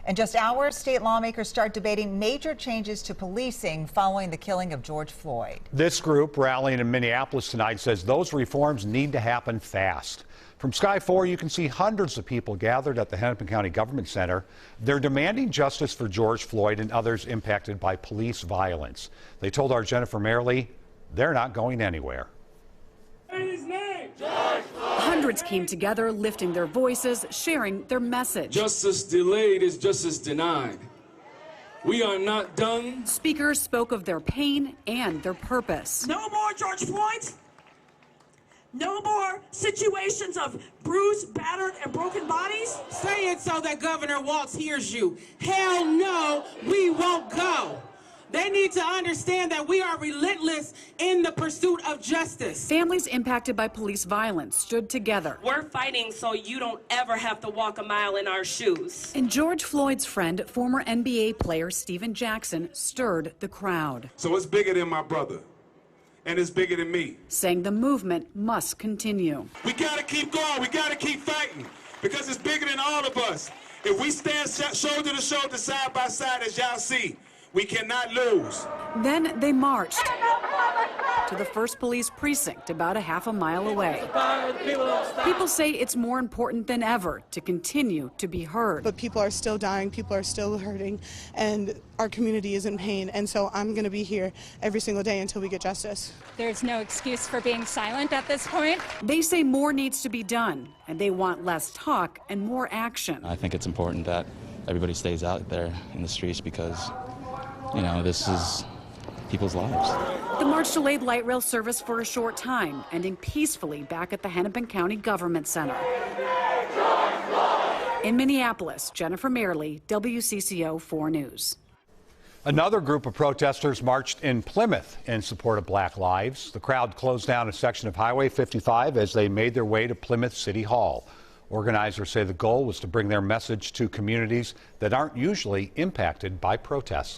In just hours, state lawmakers start debating major changes to policing following the killing of George Floyd. This group rallying in Minneapolis tonight says those reforms need to happen fast. From Sky 4, you can see hundreds of people gathered at the Hennepin County Government Center. They're demanding justice for George Floyd and others impacted by police violence. They told our Jennifer Merrily they're not going anywhere. Hundreds came together, lifting their voices, sharing their message. Justice delayed is justice denied. We are not done. Speakers spoke of their pain and their purpose. No more George Floyd. No more situations of bruised, battered, and broken bodies. Say it so that Governor Walz hears you. Hell no, we won't go. They need to understand that we are relentless in the pursuit of justice. Families impacted by police violence stood together. We're fighting so you don't ever have to walk a mile in our shoes. And George Floyd's friend, former NBA player Steven Jackson, stirred the crowd. So it's bigger than my brother, and it's bigger than me. Saying the movement must continue. We gotta keep going, we gotta keep fighting, because it's bigger than all of us. If we stand shoulder to shoulder, side by side, as y'all see, we cannot lose. Then they marched to the first police precinct about a half a mile away. People say it's more important than ever to continue to be heard. But people are still dying, people are still hurting, and our community is in pain. And so I'm going to be here every single day until we get justice. There's no excuse for being silent at this point. They say more needs to be done, and they want less talk and more action. I think it's important that everybody stays out there in the streets because, you know, this is people's lives. The march delayed light rail service for a short time, ending peacefully back at the Hennepin County Government Center. In Minneapolis, Jennifer Merrily, WCCO 4 News. Another group of protesters marched in Plymouth in support of Black Lives. The crowd closed down a section of Highway 55 as they made their way to Plymouth City Hall. Organizers say the goal was to bring their message to communities that aren't usually impacted by protests.